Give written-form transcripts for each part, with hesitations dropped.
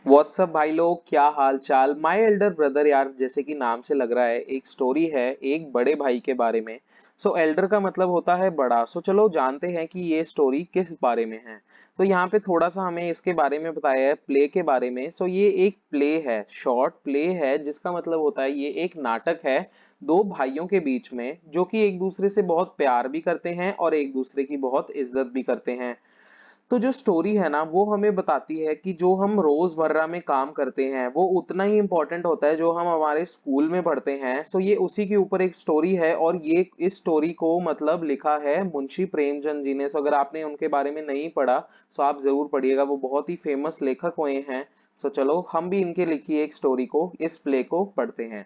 WhatsApp भाई लोग, क्या हाल चाल। माय एल्डर ब्रदर, यार जैसे कि नाम से लग रहा है एक स्टोरी है एक बड़े भाई के बारे में। सो एल्डर का मतलब होता है बड़ा। सो चलो जानते हैं कि ये स्टोरी किस बारे में है। तो यहाँ पे थोड़ा सा हमें इसके बारे में बताया है, प्ले के बारे में। सो ये एक प्ले है, शॉर्ट प्ले है, जिसका मतलब होता है ये एक नाटक है दो भाइयों के बीच में, जो कि एक दूसरे से बहुत प्यार भी करते हैं और एक दूसरे की बहुत इज्जत भी करते हैं। तो जो स्टोरी है ना, वो हमें बताती है कि जो हम रोजमर्रा में काम करते हैं वो उतना ही इम्पोर्टेंट होता है जो हम हमारे स्कूल में पढ़ते हैं। सो ये उसी के ऊपर एक स्टोरी है, और ये इस स्टोरी को मतलब लिखा है मुंशी प्रेमचंद जी ने। सो अगर आपने उनके बारे में नहीं पढ़ा सो आप जरूर पढ़िएगा, वो बहुत ही फेमस लेखक हुए हैं। सो चलो हम भी इनके लिखी एक स्टोरी को, इस प्ले को पढ़ते हैं।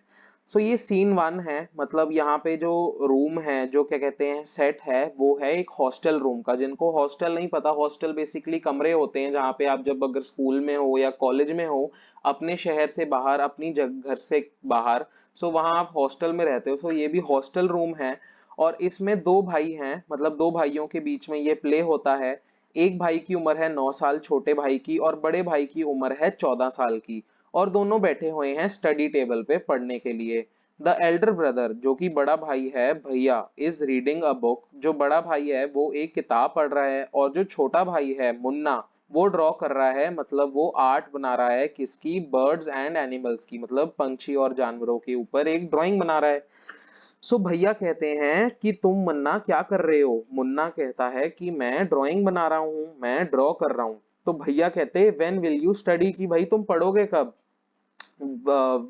सो ये सीन वन है, मतलब यहाँ पे जो रूम है, जो क्या कहते हैं सेट है, वो है एक हॉस्टल रूम का। जिनको हॉस्टल नहीं पता, हॉस्टल बेसिकली कमरे होते हैं जहाँ पे आप जब अगर स्कूल में हो या कॉलेज में हो, अपने शहर से बाहर, अपनी घर से बाहर, सो वहाँ आप हॉस्टल में रहते हो। सो ये भी हॉस्टल रूम है। और इसमें दो भाई हैं, मतलब दो भाइयों के बीच में ये प्ले होता है। एक भाई की उम्र है 9 साल छोटे भाई की, और बड़े भाई की उम्र है 14 साल की। और दोनों बैठे हुए हैं स्टडी टेबल पे पढ़ने के लिए। द एल्डर ब्रदर, जो कि बड़ा भाई है, भैया, इज रीडिंग अ बुक। जो बड़ा भाई है वो एक किताब पढ़ रहा है, और जो छोटा भाई है मुन्ना, वो ड्रॉ कर रहा है, मतलब वो आर्ट बना रहा है किसकी, बर्ड्स एंड एनिमल्स की, मतलब पंछी और जानवरों के ऊपर एक ड्राइंग बना रहा है। सो भैया कहते हैं कि तुम मुन्ना क्या कर रहे हो। मुन्ना कहता है कि मैं ड्राइंग बना रहा हूँ, मैं ड्रॉ कर रहा हूँ। तो भैया कहते हैं व्हेन विल यू स्टडी, कि भाई तुम पढ़ोगे कब।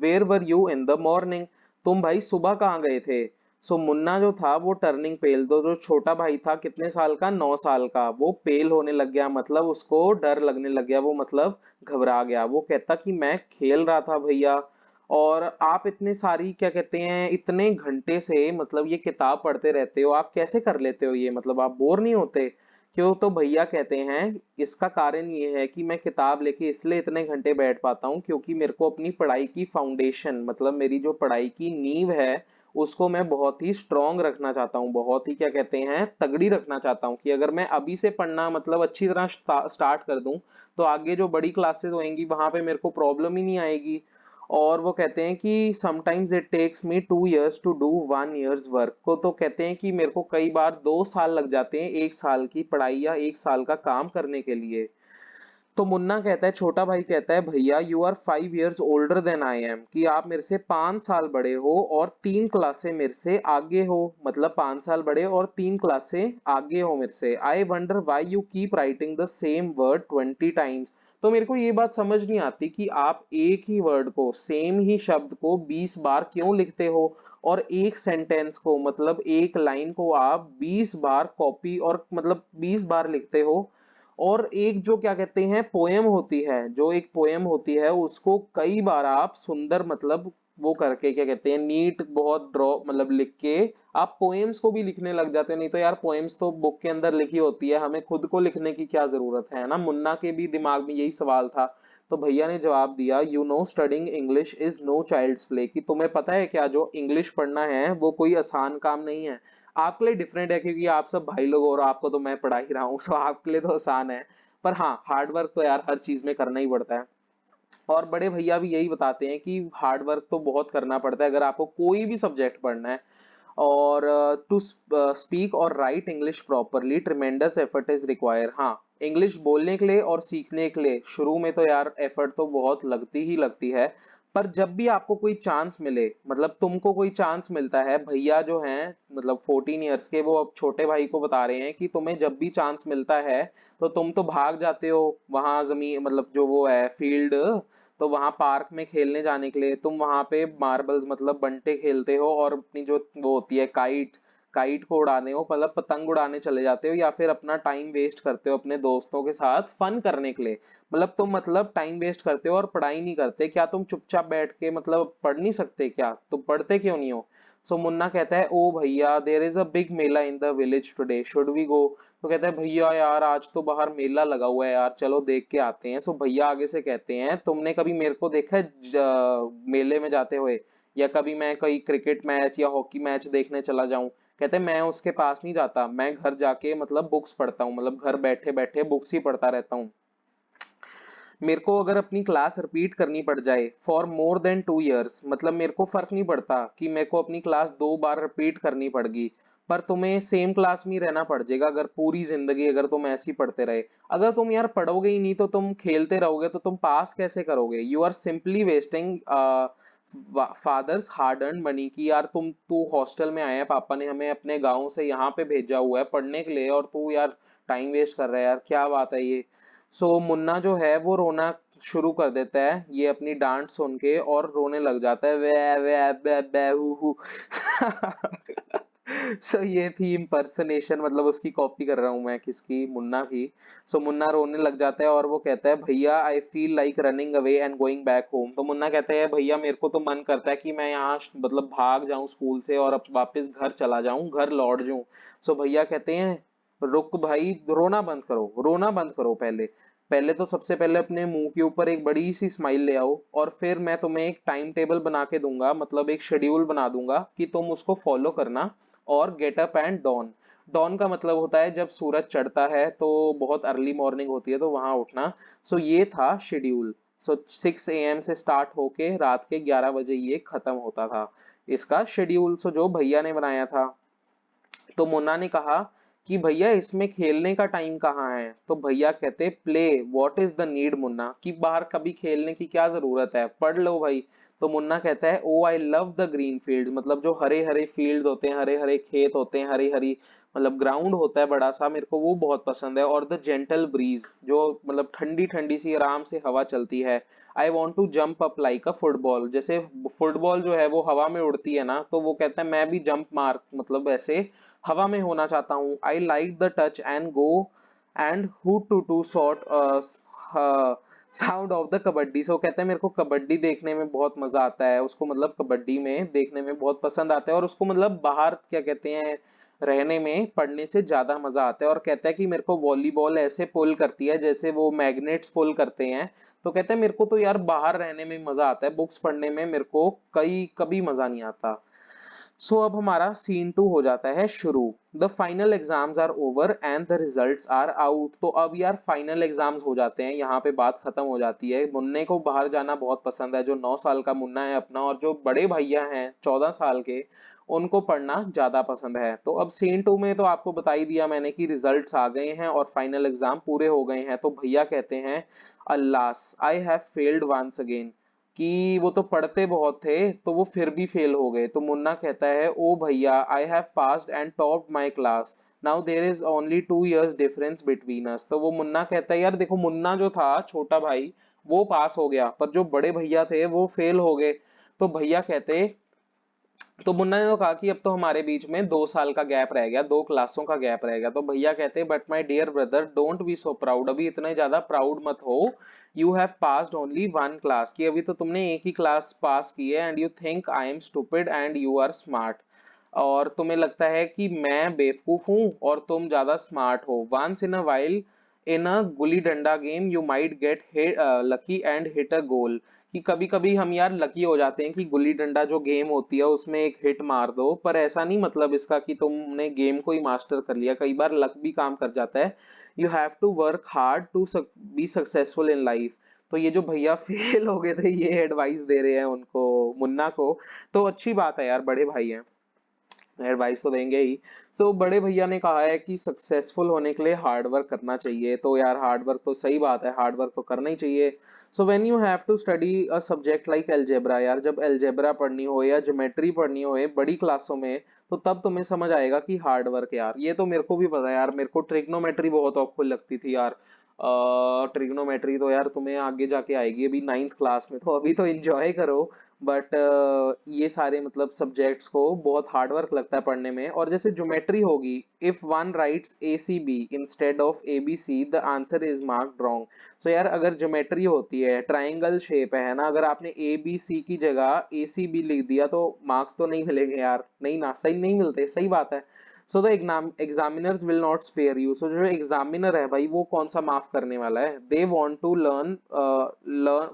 Where were you in the morning, तुम भाई सुबह कहाँ गए थे। सो मुन्ना जो था वो टर्निंग पेल, तो जो छोटा भाई था कितने साल का, 9 साल का, वो पेल होने लग गया, मतलब उसको डर लगने लग गया, वो मतलब घबरा गया। वो कहता कि मैं खेल रहा था भैया, और आप इतने सारी क्या कहते हैं इतने घंटे से मतलब ये किताब पढ़ते रहते हो, आप कैसे कर लेते हो ये, मतलब आप बोर नहीं होते क्यों। तो भैया कहते हैं इसका कारण ये है कि मैं किताब लेके इसलिए इतने घंटे बैठ पाता हूँ क्योंकि मेरे को अपनी पढ़ाई की फाउंडेशन, मतलब मेरी जो पढ़ाई की नींव है, उसको मैं बहुत ही स्ट्रांग रखना चाहता हूँ, बहुत ही क्या कहते हैं तगड़ी रखना चाहता हूँ, कि अगर मैं अभी से पढ़ना मतलब अच्छी तरह स्टार्ट कर दूं, तो आगे जो बड़ी क्लासेस होंगी वहां पे मेरे को प्रॉब्लम ही नहीं आएगी। और वो कहते हैं कि sometimes it takes me 2 years to do 1 year's work को। तो कहते हैं कि मेरे को कई बार 2 साल लग जाते हैं एक साल की पढ़ाई या एक साल का काम करने के लिए। तो मुन्ना कहता है, छोटा भाई कहता है भैया you are 5 years older than I am, कि आप मेरे से 5 साल बड़े हो और 3 क्लासे मेरे से आगे हो, मतलब 5 साल बड़े और 3 क्लासे आगे हो मेरे से। I wonder why you keep writing the same word 20 times. तो मेरे को ये बात समझ नहीं आती कि आप एक ही वर्ड को, सेम ही शब्द को 20 बार क्यों लिखते हो, और एक सेंटेंस को, मतलब एक लाइन को आप 20 बार कॉपी और मतलब 20 बार लिखते हो। और एक जो क्या कहते हैं पोयम होती है, जो एक पोयम होती है उसको कई बार आप सुंदर, मतलब वो करके क्या कहते हैं नीट बहुत ड्रॉ मतलब लिख के आप पोएम्स को भी लिखने लग जाते हैं। नहीं तो यार पोएम्स तो बुक के अंदर लिखी होती है, हमें खुद को लिखने की क्या जरूरत है ना। मुन्ना के भी दिमाग में यही सवाल था। तो भैया ने जवाब दिया, you know studying English is no child's play, कि तुम्हें पता है क्या, जो इंग्लिश पढ़ना है वो कोई आसान काम नहीं है। आपके लिए डिफरेंट है क्योंकि आप सब भाई लोग हो और आपको तो मैं पढ़ा ही रहा हूँ, सो आपके लिए तो आसान है। पर हाँ, हार्ड वर्क तो यार हर चीज में करना ही पड़ता है। और बड़े भैया भी यही बताते हैं कि हार्ड वर्क तो बहुत करना पड़ता है अगर आपको कोई भी सब्जेक्ट पढ़ना है। और टू स्पीक और right English properly tremendous effort is require. हाँ, इंग्लिश बोलने के लिए और सीखने के लिए शुरू में तो यार एफर्ट तो बहुत लगती ही लगती है। पर जब भी आपको कोई चांस मिले, मतलब तुमको कोई चांस मिलता है, भैया जो हैं मतलब 14 years के, वो अब छोटे भाई को बता रहे हैं कि तुम्हें जब भी चांस मिलता है तो तुम तो भाग जाते हो वहां जमीन, मतलब जो वो है फील्ड, तो वहां पार्क में खेलने जाने के लिए तुम वहां पे मार्बल्स मतलब बंटे खेलते हो, और अपनी जो वो होती है काइट, काइट को उड़ाने हो, मतलब पतंग उड़ाने चले जाते हो, या फिर अपना टाइम वेस्ट करते हो अपने दोस्तों के साथ फन करने के लिए। मतलब तुम मतलब टाइम वेस्ट करते हो और पढ़ाई नहीं करते। क्या तुम चुपचाप बैठ के मतलब पढ़ नहीं सकते क्या, तुम पढ़ते क्यों नहीं हो। सो मुन्ना कहता है, ओ भैया there is a big mela in the village today, should we go. तो कहता है भैया यार आज तो बाहर मेला लगा हुआ है यार, चलो देख के आते हैं। सो भैया आगे से कहते हैं, तुमने कभी मेरे को देखा है मेले में जाते हुए, या कभी मैं कोई क्रिकेट मैच या हॉकी मैच देखने चला जाऊं। कहते हैं मैं उसके पास नहीं जाता, मैं घर जाके मतलब बुक्स पढ़ता हूँ, मतलब घर बैठे बैठे बुक्स ही पढ़ता रहता हूँ। मेरे को अगर अपनी क्लास रिपीट करनी पड़ जाए फॉर मोर देन 2 years, मतलब मेरे को फर्क नहीं पड़ता कि मेरे को अपनी क्लास 2 बार रिपीट करनी पड़गी, पर तुम्हें सेम क्लास में ही रहना पड़ जाएगा अगर पूरी जिंदगी अगर तुम ऐसे ही पढ़ते रहे। अगर तुम यार पढ़ोगे ही नहीं तो तुम खेलते रहोगे तो तुम पास कैसे करोगे? You are simply wasting father's hard earn money. की यार तू हॉस्टल में आया है, पापा ने हमें अपने गाँव से यहाँ पे भेजा हुआ है पढ़ने के लिए, और तू यार टाइम वेस्ट कर रहा है यार, क्या बात है ये। सो मुन्ना जो है वो रोना शुरू कर देता है ये अपनी डांट सुन के, और रोने लग जाता है वे वे बे बे हु हु। सो ये थी इम्पर्सनेशन, मतलब उसकी कॉपी कर रहा हूँ मैं, किसकी? मुन्ना की। सो मुन्ना रोने लग जाता है और वो कहता है भैया I feel like running away and going back home. तो मुन्ना कहता है भैया मेरे को तो मन करता है कि मैं यहाँ मतलब भाग जाऊं स्कूल से और अब वापस घर चला जाऊं, घर लौट जाऊं। सो भैया कहते हैं रुक भाई, रोना बंद करो, रोना बंद करो। पहले पहले तो सबसे पहले अपने मुंह के ऊपर एक बड़ी सी स्माइल ले आओ, और फिर मैं तुम्हें एक टाइम टेबल बना के दूंगा, मतलब एक शेड्यूल बना दूंगा कि तुम उसको फॉलो करना। और get up and dawn. Dawn का मतलब होता है जब सूरज चढ़ता है, तो बहुत अर्ली मॉर्निंग होती है तो वहां उठना। सो ये था शेड्यूल। सो 6 AM से स्टार्ट होके रात के 11 बजे ये खत्म होता था, इसका शेड्यूल। सो जो भैया ने बनाया था। तो मुन्ना ने कहा कि भैया इसमें खेलने का टाइम कहाँ है? तो भैया कहते play, what is the need Munna, कि बाहर कभी खेलने की क्या जरूरत है, पढ़ लो भाई। तो मुन्ना कहता है oh I love the green fields, मतलब जो हरे हरे फील्ड्स होते हैं, हरे हरे खेत होते हैं, हरी हरी मतलब ग्राउंड होता है बड़ा सा, मेरे को वो बहुत पसंद है। और द जेंटल ब्रीज, जो मतलब ठंडी ठंडी सी आराम से हवा चलती है। I want to jump up like a football, जैसे फुटबॉल जो है वो हवा में उड़ती है ना, तो वो कहता है मैं भी जंप मार मतलब ऐसे हवा में होना चाहता हूँ। I like the touch and go and hu tu sort sound of the kabaddi. So कहते हैं मेरे को कबड्डी देखने में बहुत मजा आता है, उसको मतलब कबड्डी में देखने में बहुत पसंद आता है, और उसको मतलब बाहर क्या कहते हैं रहने में पढ़ने से ज्यादा मजा आता है। और कहता है कि मेरे को वॉलीबॉल ऐसे पुल करती है जैसे वो मैग्नेट्स पुल करते हैं। तो कहते हैं मेरे को तो यार बाहर रहने में मजा आता है, बुक्स पढ़ने में मेरे को कई कभी मजा नहीं आता। सो अब हमारा सीन 2 हो जाता है शुरू। The final exams are over and the results are out. तो अब यार फाइनल एग्जाम्स हो जाते हैं, यहाँ पे बात खत्म हो जाती है। मुन्ने को बाहर जाना बहुत पसंद है, जो 9 साल का मुन्ना है अपना, और जो बड़े भैया हैं 14 साल के, उनको पढ़ना ज्यादा पसंद है। तो अब सीन 2 में तो आपको बता ही दिया मैंने कि रिजल्ट्स आ गए हैं और फाइनल एग्जाम पूरे हो गए हैं। तो भैया कहते हैं alas I have failed once again, कि वो तो पढ़ते बहुत थे तो वो फिर भी फेल हो गए। तो मुन्ना कहता है ओ भैया I have passed and topped my class, now there is only 2 years difference between us. तो वो मुन्ना कहता है यार देखो, मुन्ना जो था छोटा भाई वो पास हो गया, पर जो बड़े भैया थे वो फेल हो गए। तो भैया कहते, तो मुन्ना ने तो कहा कि अब तो हमारे बीच में 2 साल का गैप रह गया, 2 क्लासों का गैप रह गया। तो भैया कहते but my dear brother don't be so proud, अभी इतने ज्यादा प्राउड मत हो। You have passed only 1 class, की अभी तो तुमने एक ही क्लास पास की है, and you think I am stupid and you are smart, और तुम्हें लगता है कि मैं बेवकूफ हूँ और तुम ज्यादा स्मार्ट हो। Once in a while in a gulli danda game you might get lucky and hit a goal, कि कभी कभी हम यार लकी हो जाते हैं कि गुल्ली डंडा जो गेम होती है उसमें एक हिट मार दो, पर ऐसा नहीं मतलब इसका कि तुमने गेम को ही मास्टर कर लिया, कई बार लक भी काम कर जाता है। You have to work hard to be successful in life. तो ये जो भैया फेल हो गए थे ये एडवाइस दे रहे हैं उनको, मुन्ना को। तो अच्छी बात है यार, बड़े भाई हैं, एडवाइस तो देंगे ही। सो बड़े भैया ने कहा है कि सक्सेसफुल होने के लिए हार्ड वर्क करना चाहिए, तो यार हार्ड वर्क तो सही बात है, हार्ड वर्क तो करना ही चाहिए। So when you have to study a subject like algebra, यार जब अलजेब्रा पढ़नी हो या ज्योमेट्री पढ़नी हो बड़ी क्लासों में, तो तब तुम्हें समझ आएगा कि हार्ड वर्क यार, ये तो मेरे को भी पता है यार, मेरे को ट्रिग्नोमेट्री बहुत औखी लगती थी यार। ट्रिग्नोमेट्री तो यार तुम्हें आगे जाके आएगी, अभी 9th क्लास में, तो अभी तो एंजॉय करो। बट ये सारे मतलब सब्जेक्ट्स को बहुत हार्ड वर्क लगता है पढ़ने में। और जैसे ज्योमेट्री होगी, if one writes A C B instead of A B C the answer is marked wrong. So यार अगर ज्योमेट्री होती है, ट्राइंगल शेप है ना, अगर आपने ए बी सी की जगह ए सी बी लिख दिया तो मार्क्स तो नहीं मिलेंगे यार, नहीं ना, सही नहीं मिलते, सही बात है। So the examiners will not spare you. So जो एग्जामिनर है भाई वो कौन सा माफ करने वाला है? They want to learn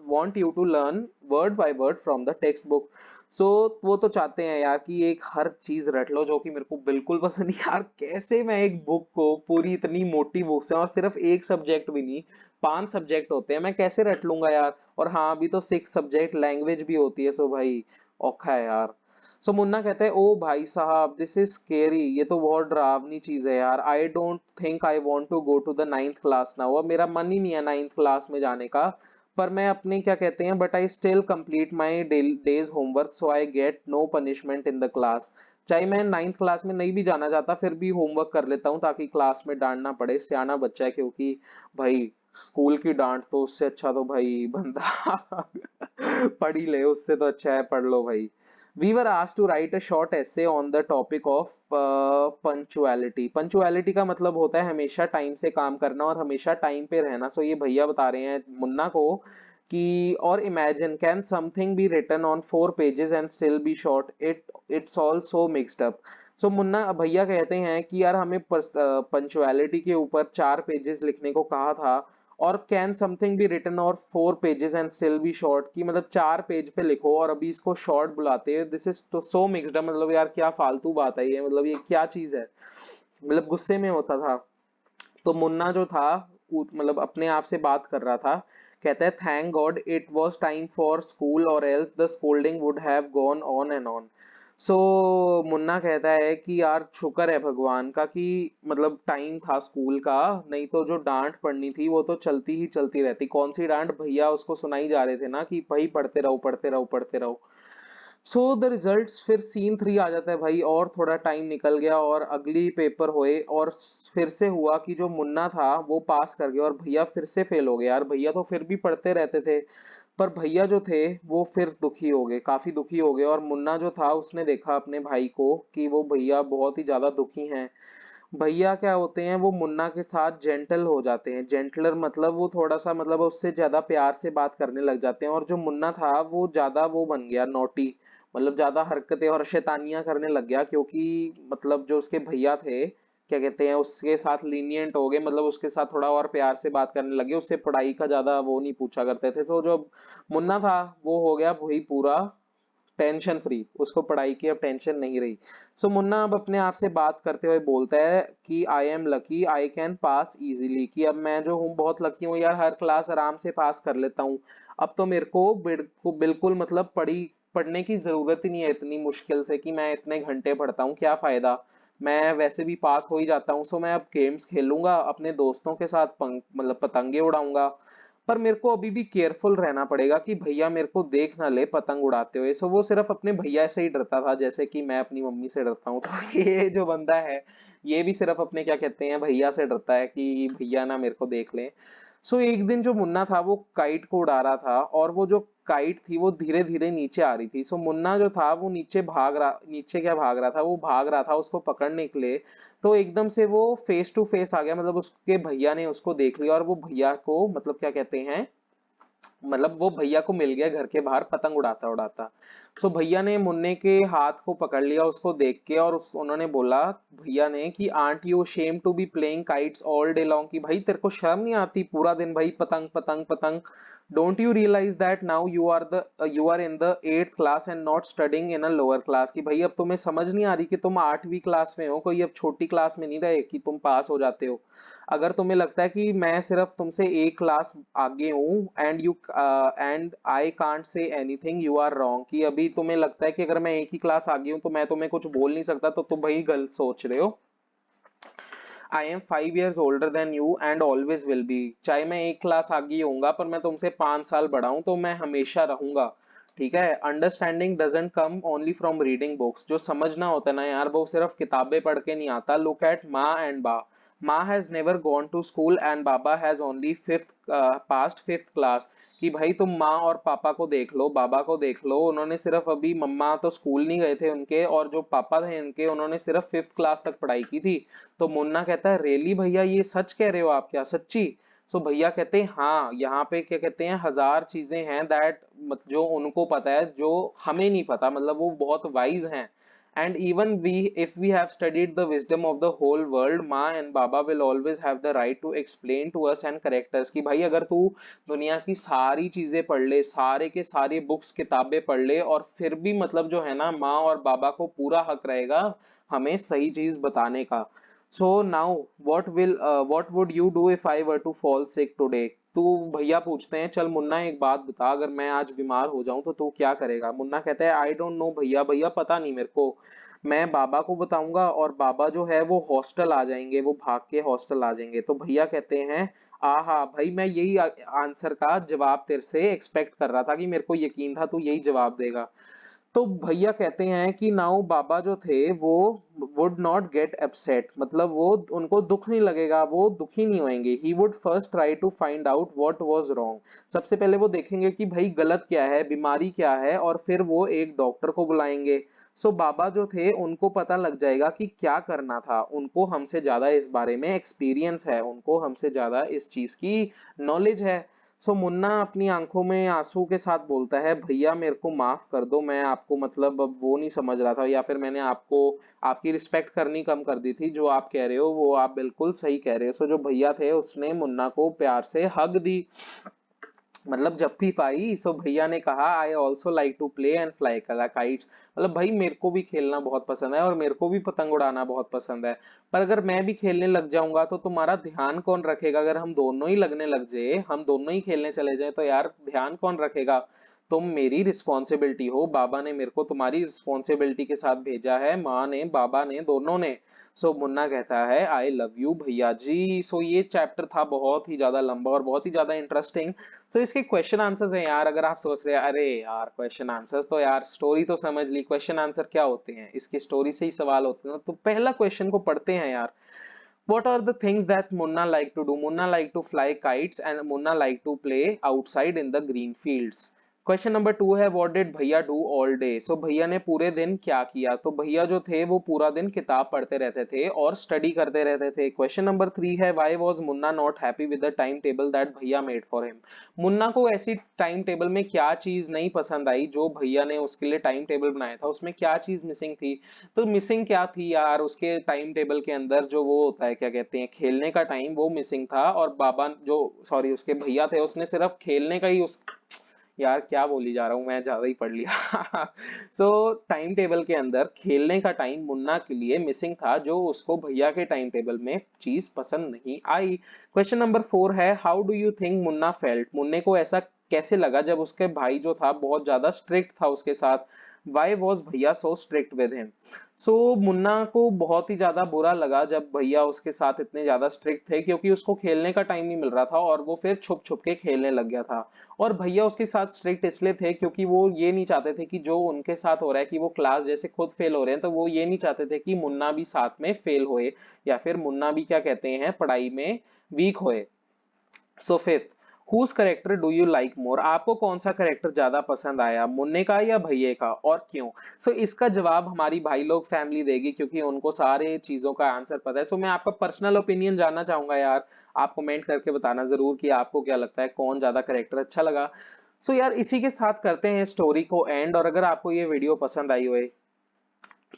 want you to learn word by word from the textbook. So वो तो चाहते हैं यार कि एक हर चीज रट लो जो कि मेरे को बिल्कुल पसंद नहीं यार। कैसे मैं एक बुक को पूरी इतनी मोटी बुक्स है और सिर्फ एक सब्जेक्ट भी नहीं, 5 सब्जेक्ट होते हैं, मैं कैसे रट लूंगा यार। और हाँ अभी तो 6 सब्जेक्ट लैंग्वेज भी होती है, सो भाई औखा है यार। सो मुन्ना कहता है ओ भाई साहब दिस इज स्केरी, ये तो बहुत डरावनी चीज है यार। I don't think I want to go to the 9th class now, अब मेरा मन ही नहीं है 9th क्लास में जाने का। पर मैं अपने क्या कहते हैं, but I still complete my day's homework so I get no punishment in the class. चाहे मैं 9th क्लास में नहीं भी जाना चाहता फिर भी होमवर्क कर लेता हूँ ताकि क्लास में डांट ना पड़े, सियाना बच्चा है। क्योंकि भाई स्कूल की डांट तो उससे अच्छा तो भाई बंदा पढ़ ही ले, उससे तो अच्छा है पढ़ लो भाई। We were asked to write a short essay on the topic of punctuality. Punctuality का मतलब होता है हमेशा टाइम से काम करना और हमेशा टाइम पे रहना। सो ये भैया बता रहे हैं मुन्ना को कि और imagine can something be written on 4 pages and still be short, it's all so mixed up. So Munna भैया कहते हैं कि यार हमें पंचुअलिटी के ऊपर 4 पेजेस लिखने को कहा था और कैन समथिंग बी रिटन और 4 pages and still be short, की मतलब 4 पेज पे लिखो और अभी इसको शॉर्ट बुलाते हैं। दिस इज तो सो मिक्स्ड, मतलब यार क्या फालतू बात है ये, मतलब ये क्या चीज है। मतलब गुस्से में होता था। तो मुन्ना जो था मतलब अपने आप से बात कर रहा था। कहता है thank God it was time for school or else the scolding would have gone on and on. So Munna कहता है कि यार शुक्र है भगवान का कि मतलब टाइम था स्कूल का, नहीं तो जो डांट पड़नी थी वो तो चलती ही चलती रहती। कौन सी डांट, भैया उसको सुनाई जा रहे थे ना कि भाई पढ़ते रहो पढ़ते रहो पढ़ते रहो। सो द रिजल्ट्स, फिर सीन 3 आ जाता है भाई, और थोड़ा टाइम निकल गया और अगली पेपर हुए और फिर से हुआ कि जो मुन्ना था वो पास कर गया और भैया फिर से फेल हो गया। यार भैया तो फिर भी पढ़ते रहते थे, पर भैया जो थे वो फिर दुखी हो गए, काफी दुखी हो गए। और मुन्ना जो था उसने देखा अपने भाई को कि वो भैया बहुत ही ज्यादा दुखी हैं। भैया क्या होते हैं वो मुन्ना के साथ जेंटल हो जाते हैं, जेंटलर मतलब वो थोड़ा सा मतलब उससे ज्यादा प्यार से बात करने लग जाते हैं। और जो मुन्ना था वो ज्यादा वो बन गया नोटी, मतलब ज्यादा हरकतें और शैतानियां करने लग गया। क्योंकि मतलब जो उसके भैया थे क्या कहते हैं उसके साथ लीनियंट हो गए, मतलब उसके साथ थोड़ा और प्यार से बात करने लगे, उससे पढ़ाई का ज्यादा वो नहीं पूछा करते थे। तो जो मुन्ना था वो हो गया वही पूरा टेंशन फ्री, उसको पढ़ाई की अब टेंशन नहीं रही। सो मुन्ना अब अपने आप से बात करते हुए बोलता है कि I am lucky I can pass easily, कि अब मैं जो हूँ बहुत लकी हूँ यार, हर क्लास आराम से पास कर लेता हूँ। अब तो मेरे को बिल्कुल मतलब पढ़ने की जरूरत ही नहीं है इतनी मुश्किल से, कि मैं इतने घंटे पढ़ता हूँ क्या फायदा, मैं वैसे भी पास हो ही जाता हूँ। सो मैं अब गेम्स खेलूंगा अपने दोस्तों के साथ, मतलब पतंगे उड़ाऊंगा। पर मेरे को अभी भी केयरफुल रहना पड़ेगा कि भैया मेरे को देख ना ले पतंग उड़ाते हुए। सो वो सिर्फ अपने भैया से ही डरता था जैसे कि मैं अपनी मम्मी से डरता हूँ। तो ये जो बंदा है ये भी सिर्फ अपने क्या कहते हैं भैया से डरता है कि भैया ना मेरे को देख ले। सो एक दिन जो मुन्ना था वो काइट को उड़ा रहा था और वो जो काइट थी वो धीरे धीरे नीचे आ रही थी। सो मुन्ना जो था वो नीचे क्या भाग रहा था, वो भाग रहा था उसको पकड़ने के लिए। तो एकदम से वो फेस टू फेस आ गया, मतलब उसके भैया ने उसको देख लिया और वो भैया को मतलब क्या कहते हैं, मतलब वो भैया को मिल गया घर के बाहर पतंग उड़ाता उड़ाता। सो भैया ने मुन्ने के हाथ को पकड़ लिया उसको देख के और उन्होंने बोला भैया ने कि aren't you shame to be playing kites all day long, कि भाई तेरे को शर्म नहीं आती पूरा दिन भाई पतंग पतंग पतंग। Don't you realize that now you are in the 8th class and not studying in a lower class, कि भाई अब तुम्हें समझ नहीं आ रही कि तुम 8वीं क्लास में हो, कोई अब छोटी क्लास में नहीं रहे कि तुम पास हो जाते हो। अगर तुम्हें लगता है कि मैं सिर्फ तुमसे एक क्लास आगे हूँ and I can't say anything, you are wrong, कि अभी तुम्हें लगता है कि अगर मैं एक ही क्लास आगे हूँ तो मैं तुम्हें कुछ बोल नहीं सकता, तो तुम भाई गलत सोच रहे हो। I am 5 years older then you and always will be, चाहे मैं एक क्लास आगे होऊंगा पर मैं तुमसे 5 साल बड़ा हूं तो मैं हमेशा रहूंगा। ठीक है, understanding doesn't come only from reading books, जो समझना होता है ना यार वो सिर्फ किताबें पढ़ के नहीं आता। लुक एट माँ एंड बा, माँ has never gone to school and बाबा has only fifth passed 5th class, कि भाई तुम माँ और पापा को देख लो बाबा को देख लो, उन्होंने सिर्फ अभी मम्मा तो स्कूल नहीं गए थे उनके, और जो पापा थे इनके उन्होंने सिर्फ 5th क्लास तक पढ़ाई की थी। तो मुन्ना कहता है रियली भैया ये सच कह रहे हो आप क्या, सच्ची? सो भैया कहते हैं हाँ, यहाँ पे क्या कहते हैं हजार चीजें हैं दैट जो उनको पता है जो हमें नहीं पता, मतलब वो बहुत वाइज हैं। and even we, if we have studied the wisdom of the whole world, माँ and Baba will always have the right to explain to us and correct us। कि भाई अगर तू दुनिया की सारी चीजें पढ़ ले, सारे के सारे बुक्स किताबें पढ़ ले, और फिर भी मतलब जो है ना, माँ और बाबा को पूरा हक रहेगा हमें सही चीज बताने का। So now what would you do if I were to fall sick today? तू भैया पूछते हैं, चल मुन्ना एक बात बता, अगर मैं आज बीमार हो जाऊं तो तू क्या करेगा? मुन्ना कहता है आई डोंट नो भैया, भैया पता नहीं मेरे को। मैं बाबा को बताऊंगा और बाबा जो है वो हॉस्टल आ जाएंगे, वो भाग के हॉस्टल आ जाएंगे। तो भैया कहते हैं आहा भाई, मैं यही आंसर का जवाब तेरे से एक्सपेक्ट कर रहा था, कि मेरे को यकीन था तू यही जवाब देगा। तो भैया कहते हैं कि नाउ बाबा जो थे वो वुड नॉट गेट अपसेट, मतलब वो उनको दुख नहीं लगेगा, वो दुखी नहीं होंगे। He would first try to find out what was wrong. सबसे पहले वो देखेंगे कि भाई गलत क्या है, बीमारी क्या है, और फिर वो एक डॉक्टर को बुलाएंगे। सो बाबा जो थे उनको पता लग जाएगा कि क्या करना था, उनको हमसे ज्यादा इस बारे में एक्सपीरियंस है, उनको हमसे ज्यादा इस चीज की नॉलेज है। सो मुन्ना अपनी आंखों में आंसू के साथ बोलता है भैया मेरे को माफ कर दो, मैं आपको मतलब अब वो नहीं समझ रहा था, या फिर मैंने आपको आपकी रिस्पेक्ट करनी कम कर दी थी। जो आप कह रहे हो वो आप बिल्कुल सही कह रहे हो। सो जो भैया थे उसने मुन्ना को प्यार से हग दी, मतलब जब भी पाई। सो भैया ने कहा I also like to play and fly kites, मतलब भाई मेरे को भी खेलना बहुत पसंद है और मेरे को भी पतंग उड़ाना बहुत पसंद है, पर अगर मैं भी खेलने लग जाऊंगा तो तुम्हारा ध्यान कौन रखेगा? अगर हम दोनों ही लगने लग जाए, हम दोनों ही खेलने चले जाए, तो यार ध्यान कौन रखेगा? तुम मेरी रिस्पॉन्सिबिलिटी हो, बाबा ने मेरे को तुम्हारी रिस्पॉन्सिबिलिटी के साथ भेजा है, माँ ने बाबा ने दोनों ने। सो मुन्ना कहता है आई लव यू भैया जी। सो ये चैप्टर था बहुत ही ज्यादा लंबा और बहुत ही ज्यादा इंटरेस्टिंग। तो इसके क्वेश्चन आंसर्स हैं यार, अगर आप सोच रहे हैं अरे यार क्वेश्चन आंसर्स, तो यार स्टोरी तो समझ ली, क्वेश्चन आंसर क्या होते हैं, इसकी स्टोरी से ही सवाल होते हैं ना। तो पहला क्वेश्चन को पढ़ते हैं यार। What are the things that Munna like to do? Munna like to fly kites and Munna like to play outside in the green fields. Question number 2 है व्हाट डिड भैया डू ऑल डे? सो भैया ने पूरे दिन क्या किया? तो भैया जो थे वो पूरा दिन किताब पढ़ते रहते थे और स्टडी करते रहते थे। क्वेश्चन नंबर 3 है why was Munna not happy with the time table that भैया मेड फॉर हिम? मुन्ना को ऐसी टाइम टेबल में क्या चीज नहीं पसंद आई जो भैया ने उसके लिए टाइम टेबल बनाया था, उसमें क्या चीज मिसिंग थी? तो मिसिंग क्या थी यार उसके टाइम टेबल के अंदर? जो वो होता है क्या कहते हैं, खेलने का टाइम, वो मिसिंग था। और बाबा जो सॉरी उसके भैया थे उसने सिर्फ खेलने का ही उस यार क्या बोली जा रहा हूँ मैं, ज्यादा ही पढ़ लिया। सो टाइम टेबल के अंदर खेलने का टाइम मुन्ना के लिए मिसिंग था, जो उसको भैया के टाइम टेबल में चीज पसंद नहीं आई। क्वेश्चन नंबर 4 है how do you think Munna felt? मुन्ने को ऐसा कैसे लगा जब उसके भाई जो था बहुत ज्यादा स्ट्रिक्ट था उसके साथ? वाई वॉज भैया सो स्ट्रिक्ट विद हिम? सो मुन्ना को बहुत ही ज्यादा बुरा लगा जब भैया उसके साथ इतने ज्यादा स्ट्रिक्ट थे, क्योंकि उसको खेलने का टाइम नहीं मिल रहा था और वो फिर छुप छुप के खेलने लग गया था। और भैया उसके साथ स्ट्रिक्ट इसलिए थे क्योंकि वो ये नहीं चाहते थे कि जो उनके साथ हो रहा है, कि वो क्लास जैसे खुद फेल हो रहे हैं, तो वो ये नहीं चाहते थे कि मुन्ना भी साथ में फेल होए, या फिर मुन्ना भी क्या कहते हैं पढ़ाई में वीक होए। So fifth, whose character do you like more? आपको कौन सा करेक्टर ज्यादा पसंद आया, मुन्ने का या भैये का, और क्यों? सो इसका जवाब हमारी भाई लोग फैमिली देगी, क्योंकि उनको सारे चीजों का आंसर पता है। सो मैं आपका पर्सनल ओपिनियन जानना चाहूंगा यार, आप कमेंट करके बताना जरूर कि आपको क्या लगता है कौन ज्यादा करेक्टर अच्छा लगा। सो यार इसी के साथ करते हैं स्टोरी को एंड, और अगर आपको ये वीडियो पसंद आई हो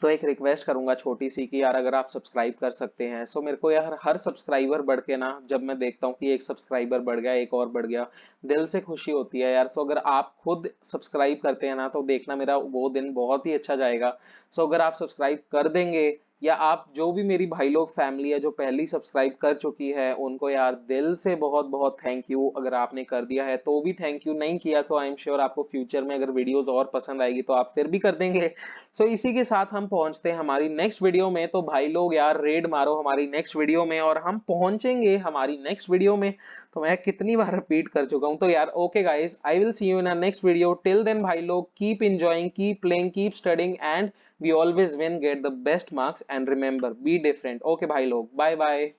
तो एक रिक्वेस्ट करूंगा छोटी सी, कि यार अगर आप सब्सक्राइब कर सकते हैं। सो मेरे को यार हर सब्सक्राइबर बढ़ के ना, जब मैं देखता हूँ कि एक सब्सक्राइबर बढ़ गया, एक और बढ़ गया, दिल से खुशी होती है यार। सो अगर आप खुद सब्सक्राइब करते हैं ना, तो देखना मेरा वो दिन बहुत ही अच्छा जाएगा। सो अगर आप सब्सक्राइब कर देंगे, या आप जो भी मेरी भाई लोग फैमिली है जो पहली सब्सक्राइब कर चुकी है, उनको यार दिल से बहुत बहुत थैंक यू। अगर आपने कर दिया है तो भी थैंक यू, नहीं किया तो आई एम श्योर आपको फ्यूचर में अगर वीडियोस और पसंद आएगी तो आप फिर भी कर देंगे। सो इसी के साथ हम पहुंचते हैं हमारी नेक्स्ट वीडियो में। तो भाई लोग यार रेड मारो हमारी नेक्स्ट वीडियो में, और हम पहुंचेंगे हमारी नेक्स्ट वीडियो में। तो मैं कितनी बार रिपीट कर चुका हूं। तो यार okay guys, I will see you in a next video. Till then भाई लोग keep enjoying, keep playing, keep studying, and we always win, get the best marks, and remember be different. Okay भाई लोग, bye bye.